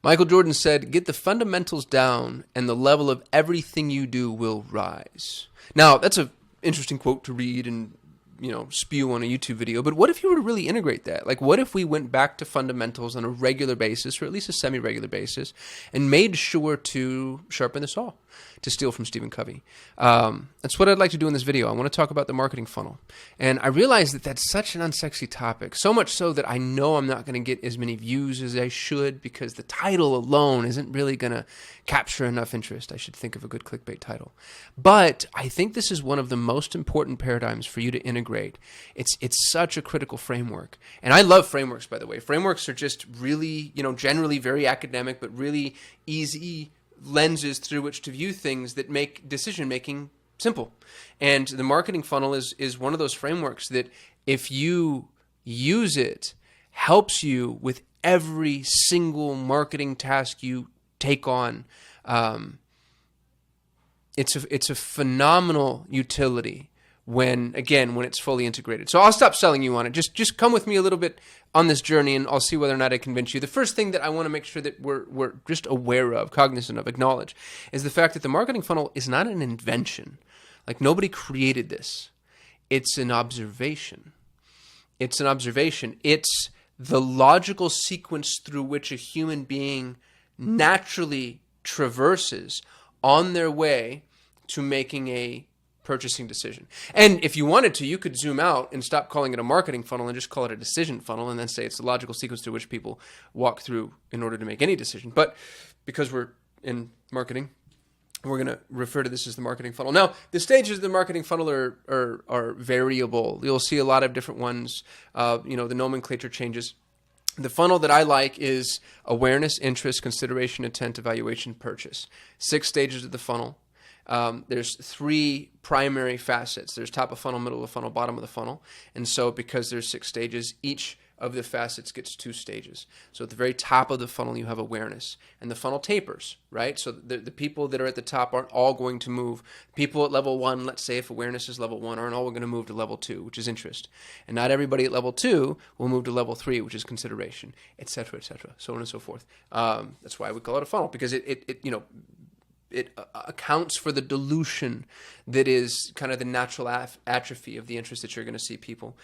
Michael Jordan said, "Get the fundamentals down and the level of everything you do will rise." Now, that's an interesting quote to read and spew on a YouTube video, but what if you were to really integrate that? Like, what if we went back to fundamentals on a regular basis, or at least a semi-regular basis, and made sure to sharpen the saw, to steal from Stephen Covey? That's what I'd like to do in this video. I want to talk about the marketing funnel. And I realize that that's such an unsexy topic, so much so that I know I'm not going to get as many views as I should, because the title alone isn't really going to capture enough interest. I should think of a good clickbait title. But I think this is one of the most important paradigms for you to integrate. It's such a critical framework. And I love frameworks, by the way. Frameworks are just really, generally very academic, but really easy lenses through which to view things that make decision-making simple. And the marketing funnel is one of those frameworks that, if you use it, helps you with every single marketing task you take on. It's a phenomenal utility when it's fully integrated. So I'll stop selling you on it. Just come with me a little bit on this journey, and I'll see whether or not I convince you. The first thing that I want to make sure that we're just aware of, cognizant of, acknowledge, is the fact that the marketing funnel is not an invention. Like, nobody created this. It's an observation. It's an observation. It's the logical sequence through which a human being naturally traverses on their way to making a purchasing decision. And if you wanted to, you could zoom out and stop calling it a marketing funnel and just call it a decision funnel, and then say it's the logical sequence through which people walk through in order to make any decision. But because we're in marketing, we're going to refer to this as the marketing funnel. Now, the stages of the marketing funnel are variable. You'll see a lot of different ones. The nomenclature changes. The funnel that I like is awareness, interest, consideration, intent, evaluation, purchase. 6 stages of the funnel. There's 3 primary facets. There's top of funnel, middle of the funnel, bottom of the funnel. And so because there's 6 stages, each of the facets gets 2 stages. So at the very top of the funnel, you have awareness. And the funnel tapers, right? So the people that are at the top aren't all going to move. People at level 1, let's say if awareness is level 1, aren't all going to move to level 2, which is interest. And not everybody at level 2 will move to level 3, which is consideration, et cetera, so on and so forth. That's why we call it a funnel, because it accounts for the dilution that is kind of the natural atrophy of the interest that you're going to see people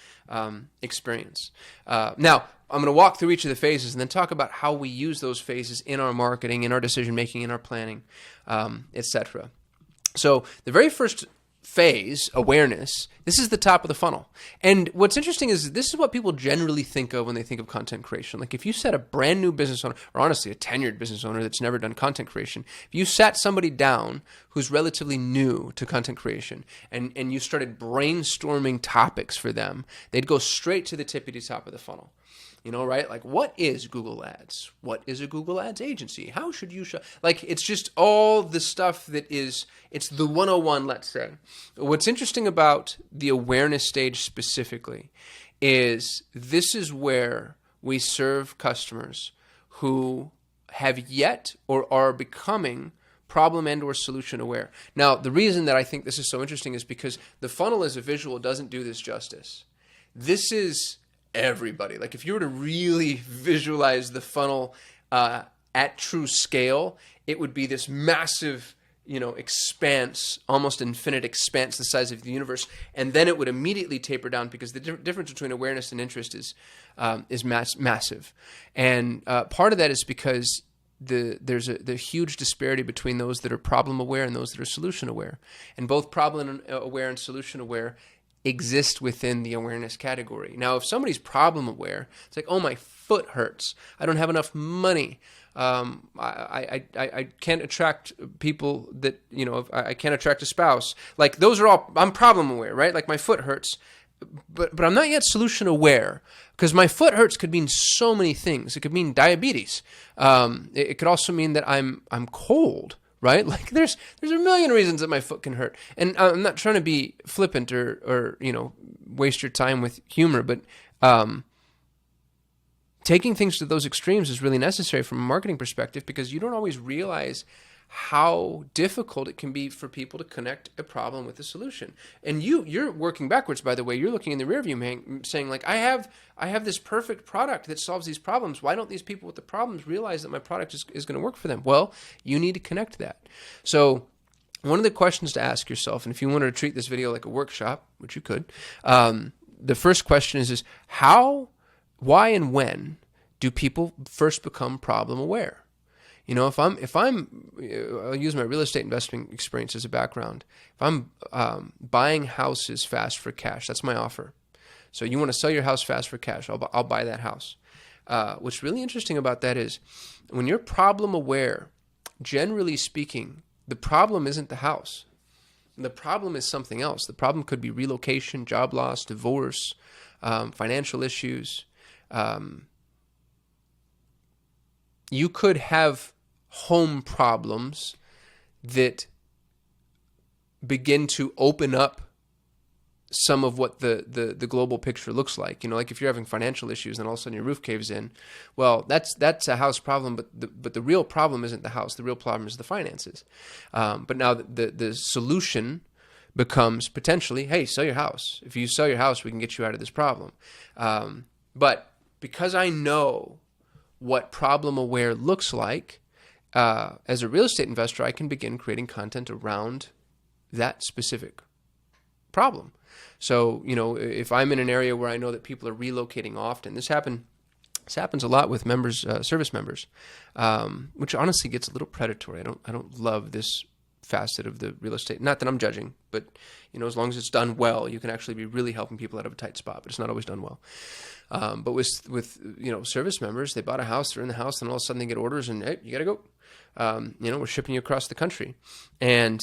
experience. Now, I'm going to walk through each of the phases and then talk about how we use those phases in our marketing, in our decision-making, in our planning, etc. So the very first phase, awareness, this is the top of the funnel. And what's interesting is this is what people generally think of when they think of content creation. Like, if you set a brand new business owner, or honestly a tenured business owner that's never done content creation, if you sat somebody down who's relatively new to content creation and you started brainstorming topics for them, they'd go straight to the tippity top of the funnel. Right? Like, what is Google Ads? What is a Google Ads agency? How should you show? Like, it's just all the stuff it's the 101, let's say. What's interesting about the awareness stage specifically is this is where we serve customers who have yet or are becoming problem and or solution aware. Now, the reason that I think this is so interesting is because the funnel as a visual doesn't do this justice. This is everybody. Like, if you were to really visualize the funnel at true scale, it would be this massive, expanse, almost infinite expanse, the size of the universe, and then it would immediately taper down, because the difference between awareness and interest is massive. And part of that is because there's a huge disparity between those that are problem aware and those that are solution aware, and both problem aware and solution aware exist within the awareness category. Now, if somebody's problem aware, it's like, oh, my foot hurts. I don't have enough money. I can't attract people that, I can't attract a spouse. Like, those are all, I'm problem aware, right? Like, my foot hurts, but I'm not yet solution aware, because my foot hurts could mean so many things. It could mean diabetes. It could also mean that I'm cold. Right? Like, there's a million reasons that my foot can hurt. And I'm not trying to be flippant or waste your time with humor, but taking things to those extremes is really necessary from a marketing perspective, because you don't always realize how difficult it can be for people to connect a problem with a solution. And you're working backwards, by the way. You're looking in the rearview mirror saying, like, I have this perfect product that solves these problems. Why don't these people with the problems realize that my product is going to work for them? Well, you need to connect that. So one of the questions to ask yourself, and if you wanted to treat this video like a workshop, which you could, the first question is how, why, and when do people first become problem aware? You know, if I'm, I'll use my real estate investing experience as a background. If I'm buying houses fast for cash, that's my offer. So you want to sell your house fast for cash, I'll buy that house. What's really interesting about that is when you're problem aware, generally speaking, the problem isn't the house. The problem is something else. The problem could be relocation, job loss, divorce, financial issues. You could have home problems that begin to open up some of what the global picture looks like. You know, like if you're having financial issues and all of a sudden your roof caves in, well, that's a house problem, but the real problem isn't the house. The real problem is the finances. But now the solution becomes potentially, hey, sell your house. If you sell your house, we can get you out of this problem. But because I know what problem aware looks like, as a real estate investor, I can begin creating content around that specific problem. So, you know, if I'm in an area where I know that people are relocating often, this happens a lot with members, service members, which honestly gets a little predatory. I don't love this facet of the real estate. Not that I'm judging, but you know, as long as it's done well, you can actually be really helping people out of a tight spot. But it's not always done well. But with you know, service members, they bought a house, they're in the house, and all of a sudden they get orders, and hey, you got to go. You know, we're shipping you across the country, and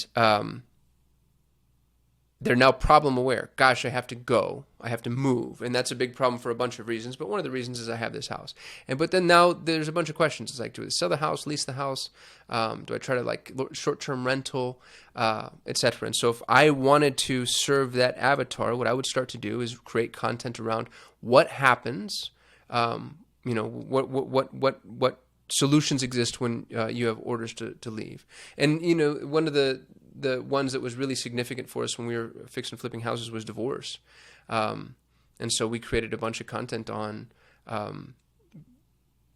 they're now problem aware. Gosh, I have to go. I have to move. And that's a big problem for a bunch of reasons. But one of the reasons is I have this house. But then now there's a bunch of questions. It's like, do I sell the house, lease the house? Do I try to like short-term rental, etc.? And so if I wanted to serve that avatar, what I would start to do is create content around what happens, you know, what solutions exist when you have orders to leave. And, you know, one of the ones that was really significant for us when we were fixing and flipping houses was divorce. And so we created a bunch of content on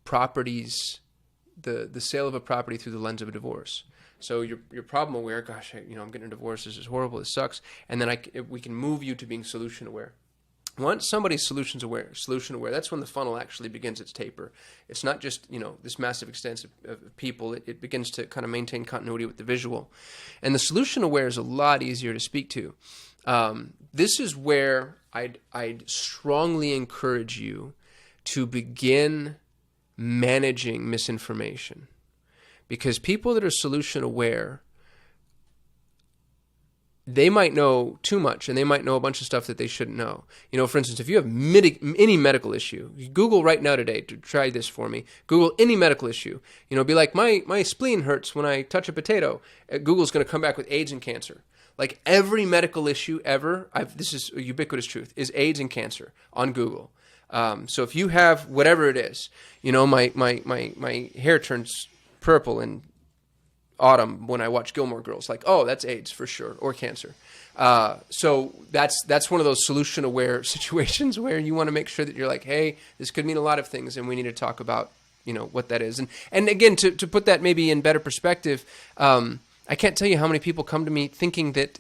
properties, the sale of a property through the lens of a divorce. So you're problem aware. Gosh, I'm getting a divorce. This is horrible. This sucks. And then we can move you to being solution aware. Once somebody's solution aware, that's when the funnel actually begins its taper. It's not just, you know, this massive extent of people. It begins to kind of maintain continuity with the visual. And the solution aware is a lot easier to speak to. This is where I'd strongly encourage you to begin managing misinformation. Because people that are solution aware, they might know too much, and they might know a bunch of stuff that they shouldn't know. You know, for instance, if you have any medical issue, you Google right now today to try this for me. Google any medical issue. You know, be like, my spleen hurts when I touch a potato. Google's going to come back with AIDS and cancer. Like every medical issue ever, this is a ubiquitous truth, is AIDS and cancer on Google. So if you have whatever it is, you know, my hair turns purple and autumn when I watch Gilmore Girls, like, oh, that's AIDS for sure, or cancer. So that's one of those solution aware situations where you want to make sure that you're like, hey, this could mean a lot of things, and we need to talk about, you know, what that is. And again, to put that maybe in better perspective, I can't tell you how many people come to me thinking that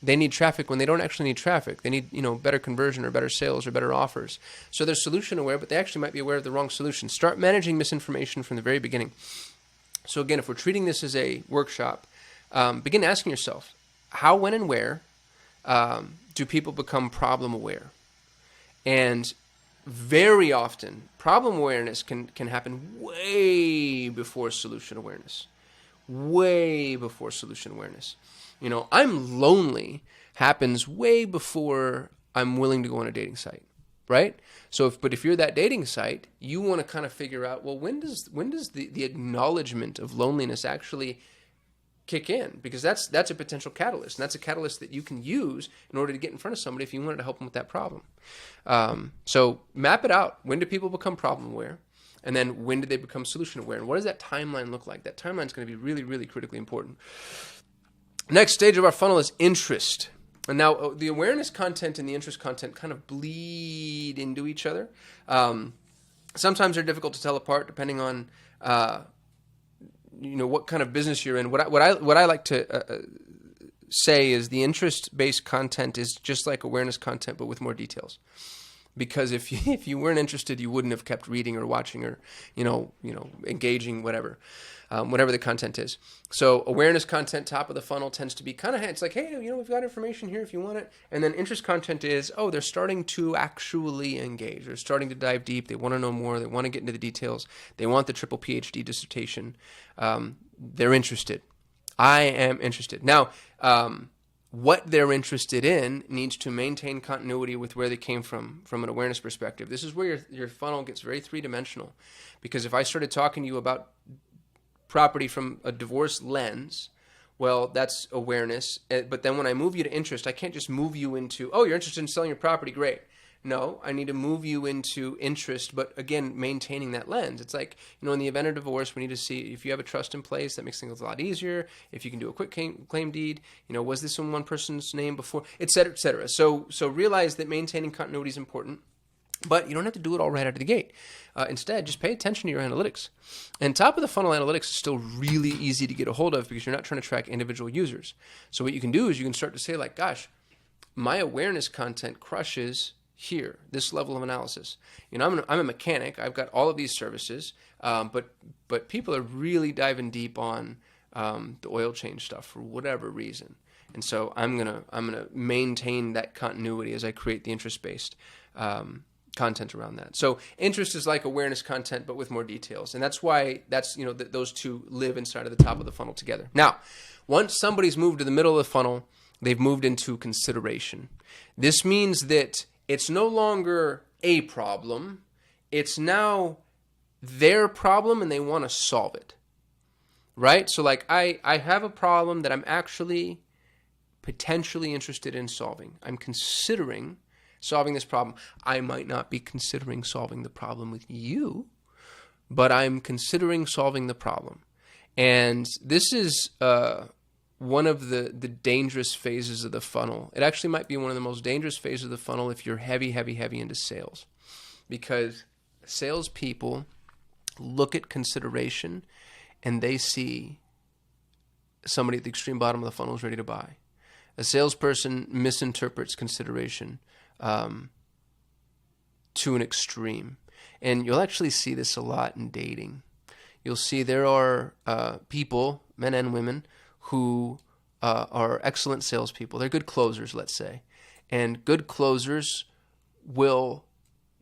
they need traffic when they don't actually need traffic. They need, you know, better conversion or better sales or better offers. So they're solution aware, but they actually might be aware of the wrong solution. Start managing misinformation from the very beginning. So again, if we're treating this as a workshop, begin asking yourself, how, when, and where do people become problem aware? And very often, problem awareness can happen way before solution awareness. Way before solution awareness. You know, I'm lonely happens way before I'm willing to go on a dating site. Right? So if you're that dating site, you want to kind of figure out, well, when does the acknowledgement of loneliness actually kick in? Because that's a potential catalyst, and that's a catalyst that you can use in order to get in front of somebody if you wanted to help them with that problem. So map it out. When do people become problem aware? And then when did they become solution aware? And what does that timeline look like? That timeline is going to be really, really critically important. Next stage of our funnel is interest. And now the awareness content and the interest content kind of bleed into each other. Sometimes they're difficult to tell apart depending on what kind of business you're in. What I like to say is the interest-based content is just like awareness content, but with more details. Because if you weren't interested, you wouldn't have kept reading or watching or engaging, whatever the content is. So awareness content, top of the funnel, tends to be kind of, it's like, hey, we've got information here if you want it. And then interest content is, they're starting to actually engage. They're starting to dive deep. They want to know more. They want to get into the details. They want the triple PhD dissertation. They're interested. I am interested. Now, what they're interested in needs to maintain continuity with where they came from an awareness perspective. This is where your funnel gets very three-dimensional. Because if I started talking to you about property from a divorce lens, well, that's awareness. But then when I move you to interest, I can't just move you into, you're interested in selling your property, great. No, I need to move you into interest, but again, maintaining that lens. It's like, in the event of divorce, we need to see if you have a trust in place, that makes things a lot easier. If you can do a quick claim deed, was this in one person's name before, et cetera, et cetera. So realize that maintaining continuity is important, but you don't have to do it all right out of the gate. Instead, just pay attention to your analytics. And top of the funnel analytics is still really easy to get a hold of because you're not trying to track individual users. So what you can do is you can start to say like, gosh, my awareness content crushes here, this level of analysis. I'm a mechanic. I've got all of these services, but people are really diving deep on the oil change stuff for whatever reason. And so I'm gonna maintain that continuity as I create the interest-based content around that. So interest is like awareness content, but with more details. And that's why those two live inside of the top of the funnel together. Now, once somebody's moved to the middle of the funnel, they've moved into consideration. This means that it's no longer a problem. It's now their problem and they want to solve it. Right? So like I have a problem that I'm actually potentially interested in solving. I'm considering solving this problem. I might not be considering solving the problem with you, but I'm considering solving the problem. And this is one of the dangerous phases of the funnel. It actually might be one of the most dangerous phases of the funnel if you're heavy into sales. Because salespeople look at consideration and they see somebody at the extreme bottom of the funnel is ready to buy. A salesperson misinterprets consideration to an extreme. And you'll actually see this a lot in dating. You'll see there are people, men and women, who are excellent salespeople. They're good closers, let's say. And good closers will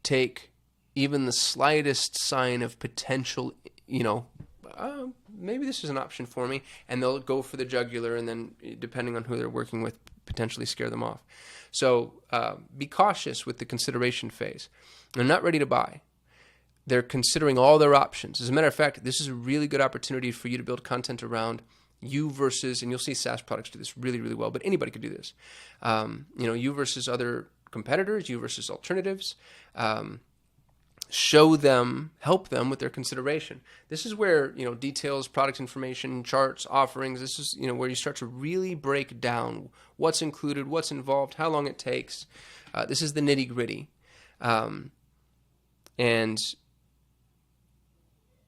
take even the slightest sign of potential, maybe this is an option for me, and they'll go for the jugular, and then depending on who they're working with, potentially scare them off. So be cautious with the consideration phase. They're not ready to buy. They're considering all their options. As a matter of fact, this is a really good opportunity for you to build content around you versus, and you'll see SaaS products do this really, really well, but anybody could do this. You versus other competitors, you versus alternatives. Show them, help them with their consideration. This is where, details, product information, charts, offerings, this is, where you start to really break down what's included, what's involved, how long it takes. This is the nitty gritty.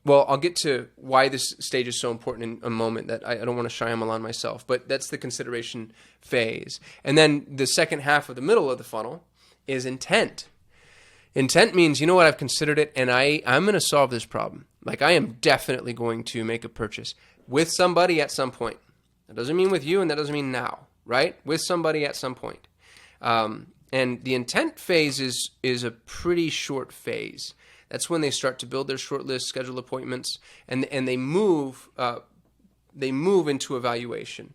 Well, I'll get to why this stage is so important in a moment. That I don't want to Shyamalan on myself, but that's the consideration phase. And then the second half of the middle of the funnel is intent. Intent means, I've considered it, and I'm going to solve this problem. Like, I am definitely going to make a purchase with somebody at some point. That doesn't mean with you, and that doesn't mean now, right? With somebody at some point. And the intent phase is a pretty short phase. That's when they start to build their short list, schedule appointments, and they move into evaluation.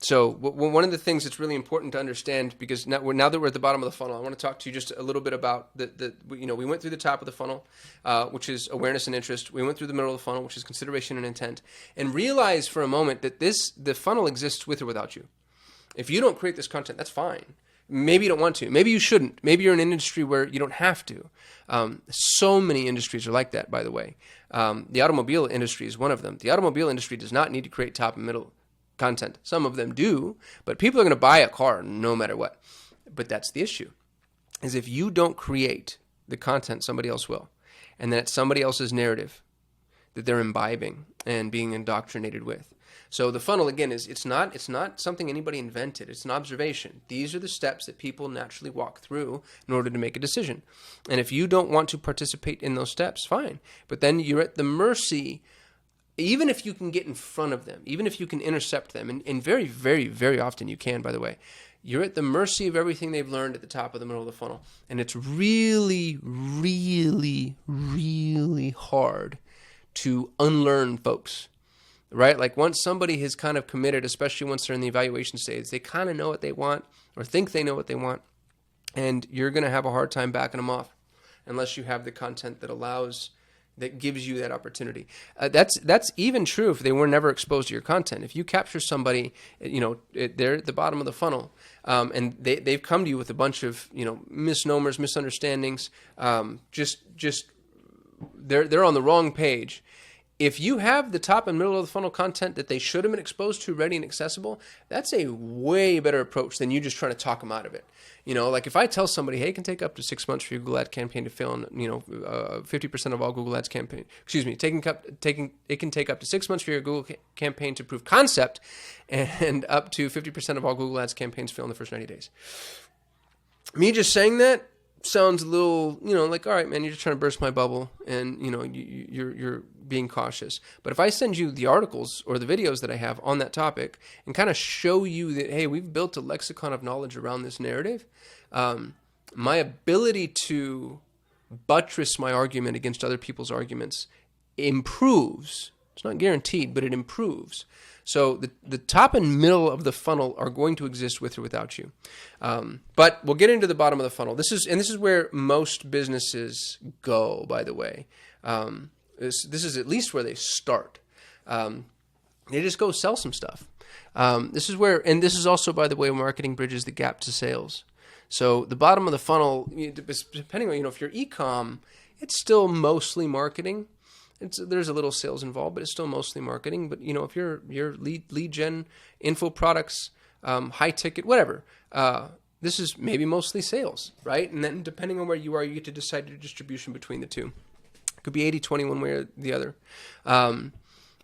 So one of the things that's really important to understand, because now that we're at the bottom of the funnel, I want to talk to you just a little bit about we went through the top of the funnel, which is awareness and interest. We went through the middle of the funnel, which is consideration and intent, and realize for a moment that the funnel exists with or without you. If you don't create this content, that's fine. Maybe you don't want to. Maybe you shouldn't. Maybe you're in an industry where you don't have to. So many industries are like that, by the way. The automobile industry is one of them. The automobile industry does not need to create top and middle content. Some of them do, but people are going to buy a car no matter what. But that's the issue, is if you don't create the content, somebody else will. And then it's somebody else's narrative that they're imbibing and being indoctrinated with. So the funnel, again, it's not something anybody invented. It's an observation. These are the steps that people naturally walk through in order to make a decision. And if you don't want to participate in those steps, fine. But then you're at the mercy, even if you can get in front of them, even if you can intercept them, and very, very, very often you can, by the way, you're at the mercy of everything they've learned at the top of the middle of the funnel. And it's really, really, really hard to unlearn folks. Right? Like once somebody has kind of committed, especially once they're in the evaluation stage, they kind of know what they want or think they know what they want. And you're going to have a hard time backing them off unless you have the content that gives you that opportunity. That's even true if they were never exposed to your content. If you capture somebody, they're at the bottom of the funnel, and they've come to you with a bunch of, misnomers, misunderstandings, they're on the wrong page. If you have the top and middle of the funnel content that they should have been exposed to, ready and accessible, that's a way better approach than you just trying to talk them out of it. Like if I tell somebody, hey, it can take up to 6 months for your Google ad campaign to fail, and 50% of all Google ads campaign, it can take up to 6 months for your Google campaign to prove concept, and up to 50% of all Google ads campaigns fail in the first 90 days. Me just saying that sounds a little, like, all right, man, you're just trying to burst my bubble, and you're being cautious. But if I send you the articles or the videos that I have on that topic and kind of show you that, hey, we've built a lexicon of knowledge around this narrative, my ability to buttress my argument against other people's arguments improves. It's not guaranteed, but it improves. So the top and middle of the funnel are going to exist with or without you. But we'll get into the bottom of the funnel. This is where most businesses go, by the way. This is at least where they start. They just go sell some stuff. This is also, by the way, marketing bridges the gap to sales. So the bottom of the funnel, depending on, if you're e-com, it's still mostly marketing. There's a little sales involved, but it's still mostly marketing. But if you're lead gen, info products, high ticket, whatever, this is maybe mostly sales, right? And then depending on where you are, you get to decide your distribution between the two. It could be 80-20 one way or the other.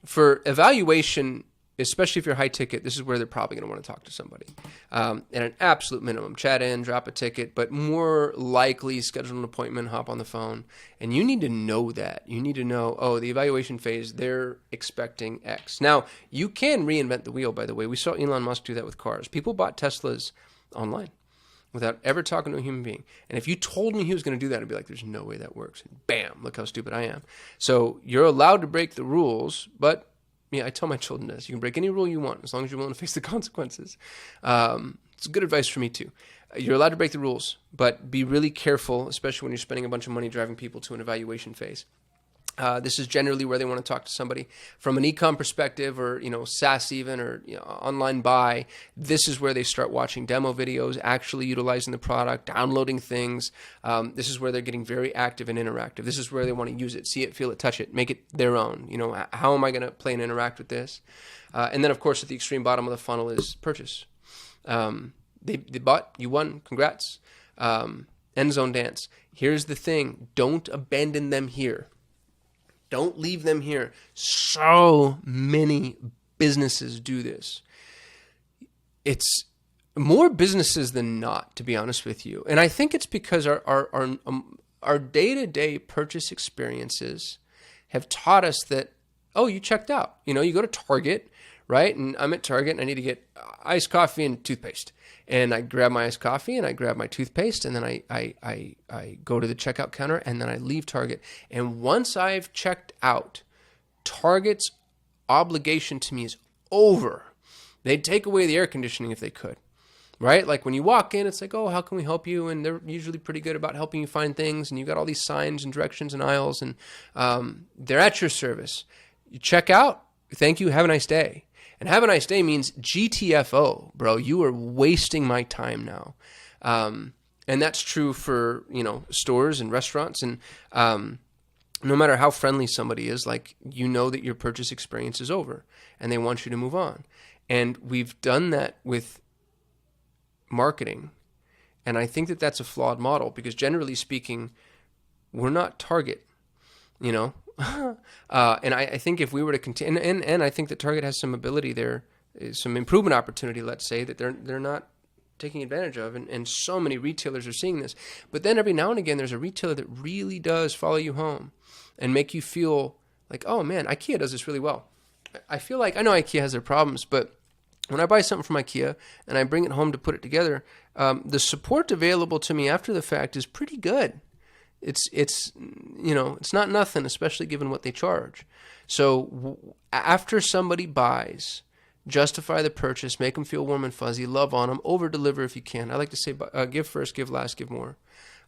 For evaluation, especially if you're high ticket, this is where they're probably going to want to talk to somebody. At an absolute minimum, chat in, drop a ticket, but more likely schedule an appointment, hop on the phone. And you need to know that. You need to know, the evaluation phase, they're expecting X. Now, you can reinvent the wheel, by the way. We saw Elon Musk do that with cars. People bought Teslas online without ever talking to a human being. And if you told me he was going to do that, I'd be like, there's no way that works. And bam, look how stupid I am. So you're allowed to break the rules, but I tell my children this. You can break any rule you want as long as you're willing to face the consequences. It's good advice for me too. You're allowed to break the rules, but be really careful, especially when you're spending a bunch of money driving people to an evaluation phase. This is generally where they want to talk to somebody from an e-com perspective, or SaaS even, or online buy. This is where they start watching demo videos, actually utilizing the product, downloading things. This is where they're getting very active and interactive. This is where they want to use it, see it, feel it, touch it, make it their own. How am I going to play and interact with this? And then, of course, at the extreme bottom of the funnel is purchase. They bought, you won, congrats. End zone dance. Here's the thing: don't abandon them here. Don't leave them here. So many businesses do this. It's more businesses than not, to be honest with you. And I think it's because our day-to-day purchase experiences have taught us that, you checked out. You go to Target, right? And I'm at Target and I need to get iced coffee and toothpaste. And I grab my iced coffee and I grab my toothpaste, and then I go to the checkout counter, and then I leave Target. And once I've checked out, Target's obligation to me is over. They'd take away the air conditioning if they could, right? Like when you walk in, it's like, how can we help you? And they're usually pretty good about helping you find things. And you got all these signs and directions and aisles, and they're at your service. You check out, thank you, have a nice day. And have a nice day means GTFO, bro. You are wasting my time now. And that's true for, stores and restaurants. And no matter how friendly somebody is, like, that your purchase experience is over and they want you to move on. And we've done that with marketing. And I think that that's a flawed model because generally speaking, we're not Target, and I think if we were to continue, and I think that Target has some ability there, some improvement opportunity, let's say, that they're not taking advantage of, and so many retailers are seeing this. But then every now and again, there's a retailer that really does follow you home and make you feel like, oh man, IKEA does this really well. I feel like, I know IKEA has their problems, but when I buy something from IKEA and I bring it home to put it together, the support available to me after the fact is pretty good. It's not nothing, especially given what they charge. So after somebody buys, justify the purchase, make them feel warm and fuzzy, love on them, over-deliver if you can. I like to say, give first, give last, give more.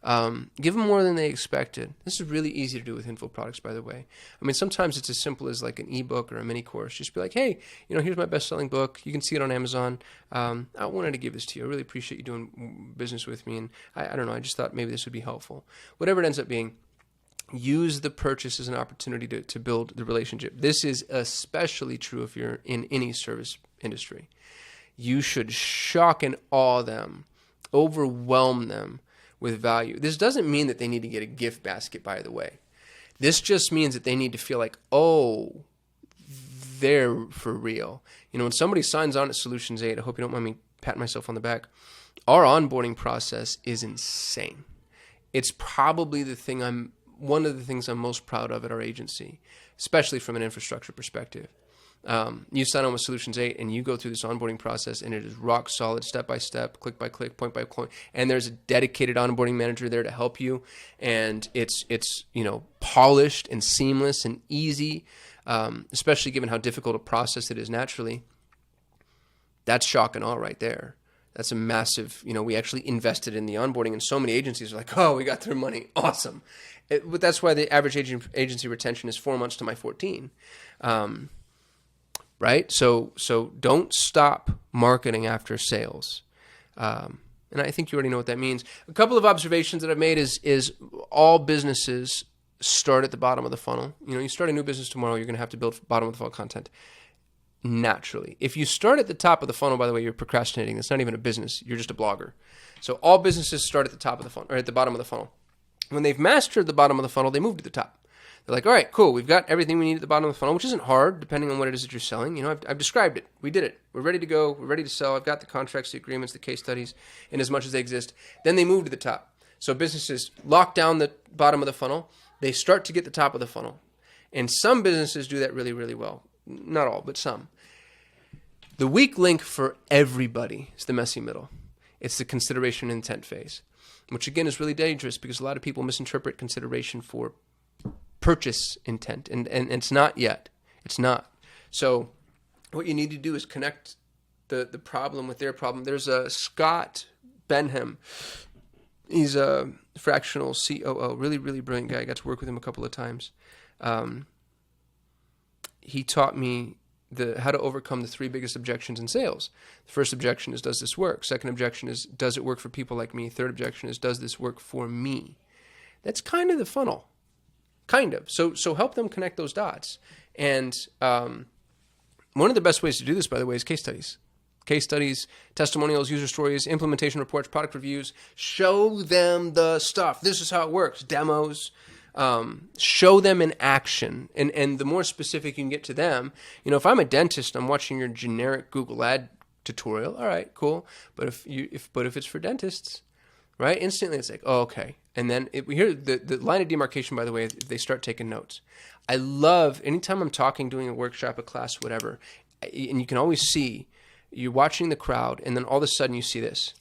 Give them more than they expected. This is really easy to do with info products, by the way. I mean, sometimes it's as simple as like an ebook or a mini course. Just be like, hey, here's my best-selling book. You can see it on Amazon. I wanted to give this to you. I really appreciate you doing business with me. And I don't know, I just thought maybe this would be helpful. Whatever it ends up being, use the purchase as an opportunity to build the relationship. This is especially true if you're in any service industry. You should shock and awe them, overwhelm them with value. This doesn't mean that they need to get a gift basket, by the way. This just means that they need to feel like, oh, they're for real. When somebody signs on at Solutions 8, I hope you don't mind me patting myself on the back, our onboarding process is insane. It's probably one of the things I'm most proud of at our agency, especially from an infrastructure perspective. You sign on with Solutions 8 and you go through this onboarding process and it is rock solid, step by step, click by click, point by point. And there's a dedicated onboarding manager there to help you. And it's polished and seamless and easy, especially given how difficult a process it is naturally. That's shock and awe right there. That's a massive, we actually invested in the onboarding, and so many agencies are like, oh, we got their money. Awesome. But that's why the average agency retention is 4 months to my 14. Right? So don't stop marketing after sales. And I think you already know what that means. A couple of observations that I've made is all businesses start at the bottom of the funnel. You start a new business tomorrow, you're going to have to build bottom of the funnel content naturally. If you start at the top of the funnel, by the way, you're procrastinating. That's not even a business. You're just a blogger. So all businesses start at the top of the funnel, or at the bottom of the funnel. When they've mastered the bottom of the funnel, they move to the top. They're like, all right, cool. We've got everything we need at the bottom of the funnel, which isn't hard, depending on what it is that you're selling. I've described it. We did it. We're ready to go. We're ready to sell. I've got the contracts, the agreements, the case studies, in as much as they exist. Then they move to the top. So businesses lock down the bottom of the funnel. They start to get the top of the funnel. And some businesses do that really, really well. Not all, but some. The weak link for everybody is the messy middle. It's the consideration and intent phase, which again is really dangerous because a lot of people misinterpret consideration for purchase intent, and it's not yet. It's not. So what you need to do is connect the problem with their problem. There's a Scott Benham. He's a fractional COO, really, really brilliant guy. I got to work with him a couple of times. He taught me how to overcome the 3 biggest objections in sales. The first objection is, does this work? Second objection is, does it work for people like me? Third objection is, does this work for me? That's kind of the funnel. Kind of. So help them connect those dots. And one of the best ways to do this, by the way, is case studies. Case studies, testimonials, user stories, implementation reports, product reviews. Show them the stuff. This is how it works. Demos. Show them in action. And the more specific you can get to them, if I'm a dentist, I'm watching your generic Google ad tutorial. All right, cool. But if it's for dentists, right? Instantly it's like, oh, okay. And then we hear the line of demarcation, by the way, if they start taking notes. I love, anytime I'm talking, doing a workshop, a class, whatever, and you can always see, you're watching the crowd, and then all of a sudden you see this.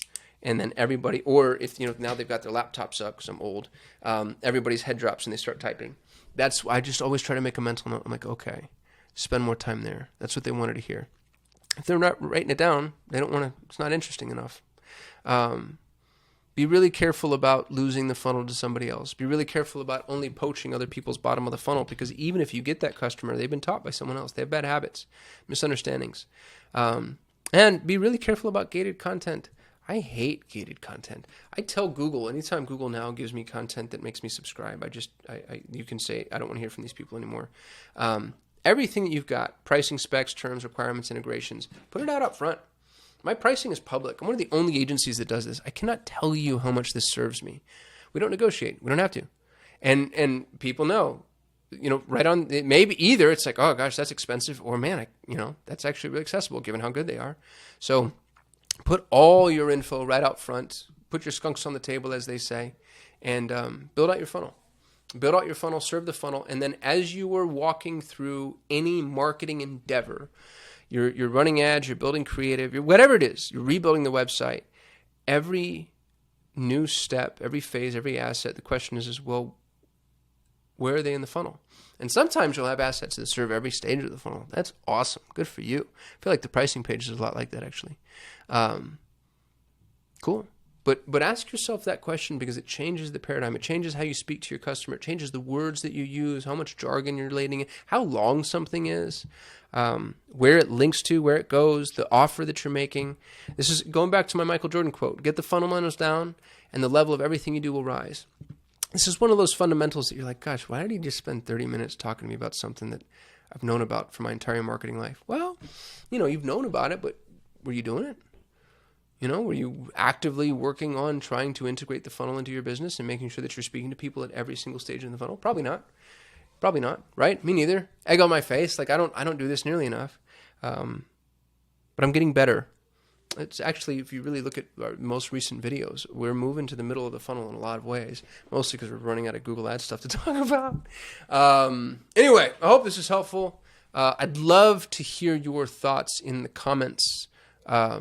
And then everybody, or if, now they've got their laptops up because I'm old, everybody's head drops and they start typing. That's why I just always try to make a mental note. I'm like, okay, spend more time there. That's what they wanted to hear. If they're not writing it down, they don't want to, it's not interesting enough. Be really careful about losing the funnel to somebody else. Be really careful about only poaching other people's bottom of the funnel, because even if you get that customer, they've been taught by someone else. They have bad habits, misunderstandings. And be really careful about gated content. I hate gated content. I tell Google, anytime Google now gives me content that makes me subscribe, you can say, I don't want to hear from these people anymore. Everything that you've got, pricing, specs, terms, requirements, integrations, put it out up front. My pricing is public. I'm one of the only agencies that does this. I cannot tell you how much this serves me. We don't negotiate. We don't have to. And people know, right on, maybe either it's like, oh gosh, that's expensive, or man, that's actually really accessible given how good they are. So put all your info right out front, put your skunks on the table, as they say, and build out your funnel. Build out your funnel, serve the funnel, and then as you are walking through any marketing endeavor, you're running ads, you're building creative, whatever it is, you're rebuilding the website, every new step, every phase, every asset, the question is, well, where are they in the funnel? And sometimes you'll have assets that serve every stage of the funnel. That's awesome. Good for you. I feel like the pricing page is a lot like that, actually. Cool. But ask yourself that question, because it changes the paradigm. It changes how you speak to your customer. It changes the words that you use, how much jargon you're lading in, how long something is, where it links to, where it goes, the offer that you're making. This is going back to my Michael Jordan quote: get the fundamentals down and the level of everything you do will rise. This is one of those fundamentals that you're like, gosh, why did he just spend 30 minutes talking to me about something that I've known about for my entire marketing life? Well, you've known about it, but were you doing it? Were you actively working on trying to integrate the funnel into your business and making sure that you're speaking to people at every single stage in the funnel? Probably not. Probably not, right? Me neither. Egg on my face. Like I don't do this nearly enough. But I'm getting better. It's actually, if you really look at our most recent videos, we're moving to the middle of the funnel in a lot of ways, mostly because we're running out of Google Ads stuff to talk about. Anyway, I hope this is helpful. I'd love to hear your thoughts in the comments. I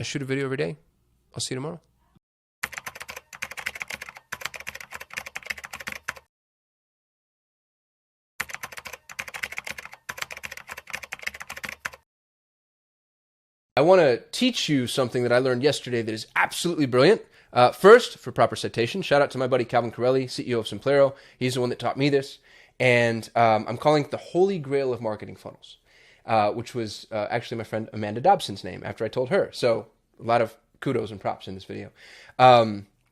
shoot a video every day. I'll see you tomorrow. I want to teach you something that I learned yesterday that is absolutely brilliant. First, for proper citation, shout out to my buddy Calvin Corelli, CEO of Simplero. He's the one that taught me this. And I'm calling it the holy grail of marketing funnels, which was actually my friend Amanda Dobson's name after I told her. So a lot of kudos and props in this video.